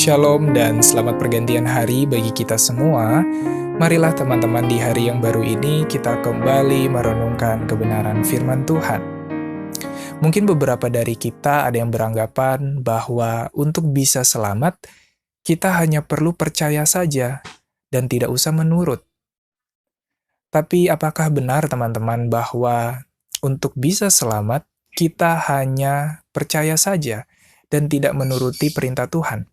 Shalom dan selamat pergantian hari bagi kita semua. Marilah teman-teman di hari yang baru ini kita kembali merenungkan kebenaran firman Tuhan. Mungkin beberapa dari kita ada yang beranggapan bahwa untuk bisa selamat, kita hanya perlu percaya saja dan tidak usah menurut. Tapi apakah benar teman-teman bahwa untuk bisa selamat, kita hanya percaya saja dan tidak menuruti perintah Tuhan?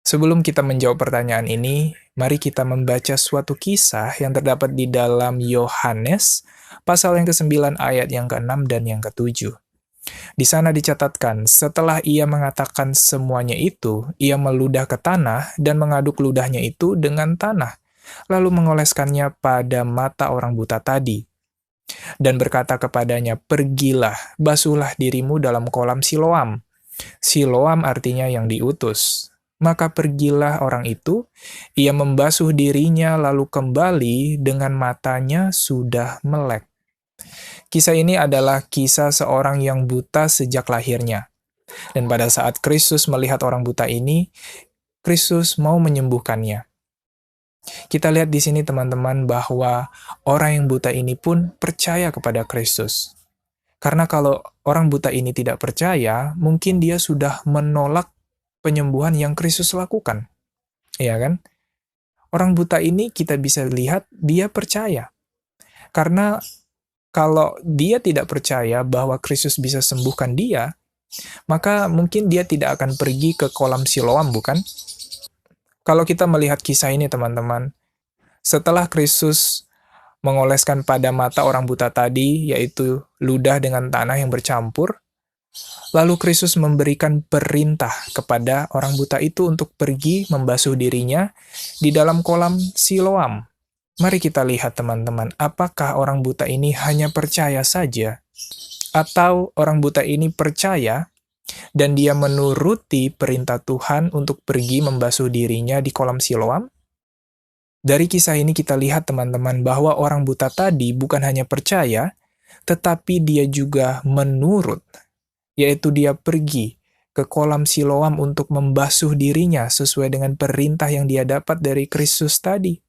Sebelum kita menjawab pertanyaan ini, mari kita membaca suatu kisah yang terdapat di dalam Yohanes, pasal yang ke-9 ayat yang ke-6 dan yang ke-7. Di sana dicatatkan, setelah ia mengatakan semuanya itu, ia meludah ke tanah dan mengaduk ludahnya itu dengan tanah, lalu mengoleskannya pada mata orang buta tadi. Dan berkata kepadanya, "Pergilah, basuhlah dirimu dalam kolam Siloam." Siloam artinya yang diutus. Maka pergilah orang itu, ia membasuh dirinya lalu kembali dengan matanya sudah melek. Kisah ini adalah kisah seorang yang buta sejak lahirnya. Dan pada saat Kristus melihat orang buta ini, Kristus mau menyembuhkannya. Kita lihat di sini teman-teman bahwa orang yang buta ini pun percaya kepada Kristus. Karena kalau orang buta ini tidak percaya, mungkin dia sudah menolak penyembuhan yang Kristus lakukan. Ya kan? Orang buta ini kita bisa lihat dia percaya. Karena kalau dia tidak percaya bahwa Kristus bisa sembuhkan dia, maka mungkin dia tidak akan pergi ke kolam Siloam, bukan? Kalau kita melihat kisah ini teman-teman, setelah Kristus mengoleskan pada mata orang buta tadi, yaitu ludah dengan tanah yang bercampur, lalu Kristus memberikan perintah kepada orang buta itu untuk pergi membasuh dirinya di dalam kolam Siloam. Mari kita lihat teman-teman, apakah orang buta ini hanya percaya saja? Atau orang buta ini percaya dan dia menuruti perintah Tuhan untuk pergi membasuh dirinya di kolam Siloam? Dari kisah ini kita lihat teman-teman bahwa orang buta tadi bukan hanya percaya, tetapi dia juga menurut, yaitu dia pergi ke kolam Siloam untuk membasuh dirinya sesuai dengan perintah yang dia dapat dari Kristus tadi.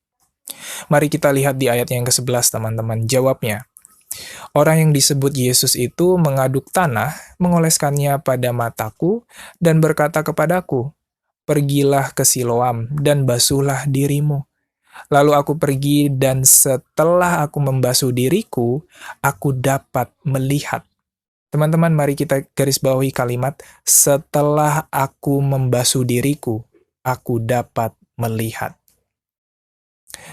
Mari kita lihat di ayat yang ke-11 teman-teman, jawabnya. Orang yang disebut Yesus itu mengaduk tanah, mengoleskannya pada mataku, dan berkata kepadaku, "Pergilah ke Siloam dan basuhlah dirimu." Lalu aku pergi dan setelah aku membasuh diriku, aku dapat melihat. Teman-teman, mari kita garis bawahi kalimat, setelah aku membasuh diriku, aku dapat melihat.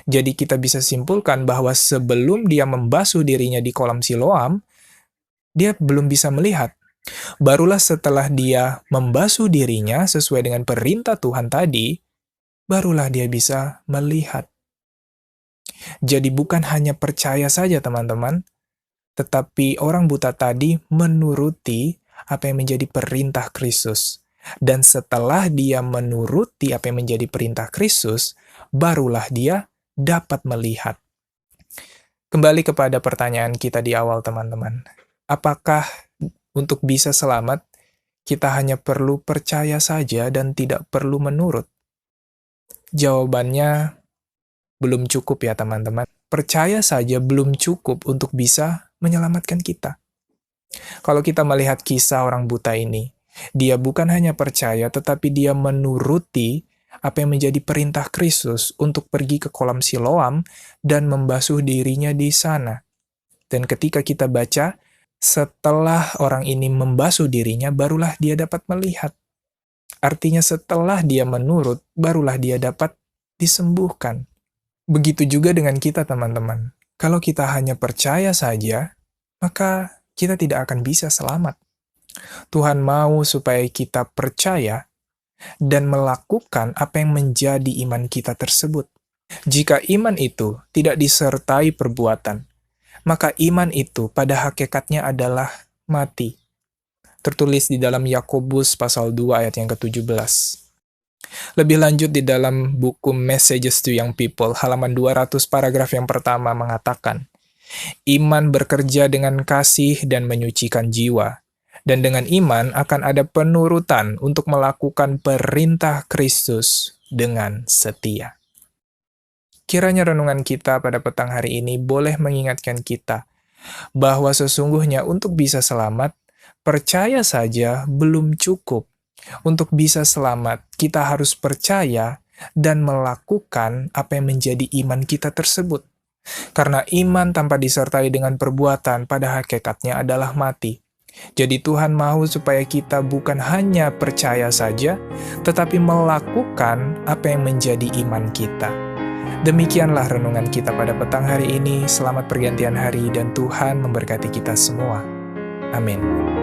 Jadi kita bisa simpulkan bahwa sebelum dia membasuh dirinya di kolam Siloam, dia belum bisa melihat. Barulah setelah dia membasuh dirinya sesuai dengan perintah Tuhan tadi, barulah dia bisa melihat. Jadi bukan hanya percaya saja teman-teman, tetapi orang buta tadi menuruti apa yang menjadi perintah Kristus. Dan setelah dia menuruti apa yang menjadi perintah Kristus, barulah dia dapat melihat. Kembali kepada pertanyaan kita di awal teman-teman. Apakah untuk bisa selamat, kita hanya perlu percaya saja dan tidak perlu menurut? Jawabannya belum cukup ya teman-teman. Percaya saja belum cukup untuk bisa menyelamatkan kita. Kalau kita melihat kisah orang buta ini, dia bukan hanya percaya, tetapi dia menuruti apa yang menjadi perintah Kristus untuk pergi ke kolam Siloam dan membasuh dirinya di sana. Dan ketika kita baca, setelah orang ini membasuh dirinya, barulah dia dapat melihat. Artinya setelah dia menurut, barulah dia dapat disembuhkan. Begitu juga dengan kita teman-teman. Kalau kita hanya percaya saja, maka kita tidak akan bisa selamat. Tuhan mau supaya kita percaya dan melakukan apa yang menjadi iman kita tersebut. Jika iman itu tidak disertai perbuatan, maka iman itu pada hakikatnya adalah mati. Tertulis di dalam Yakobus pasal 2 ayat yang ke-17. Lebih lanjut di dalam buku Messages to Young People, halaman 200 paragraf yang pertama mengatakan, iman bekerja dengan kasih dan menyucikan jiwa, Dan dengan iman akan ada penurutan untuk melakukan perintah Kristus dengan setia. Kiranya renungan kita pada petang hari ini boleh mengingatkan kita bahwa sesungguhnya untuk bisa selamat, percaya saja belum cukup. Untuk bisa selamat, kita harus percaya dan melakukan apa yang menjadi iman kita tersebut. Karena iman tanpa disertai dengan perbuatan pada hakikatnya adalah mati. Jadi Tuhan mau supaya kita bukan hanya percaya saja, tetapi melakukan apa yang menjadi iman kita. Demikianlah renungan kita pada petang hari ini. Selamat pergantian hari dan Tuhan memberkati kita semua. Amin.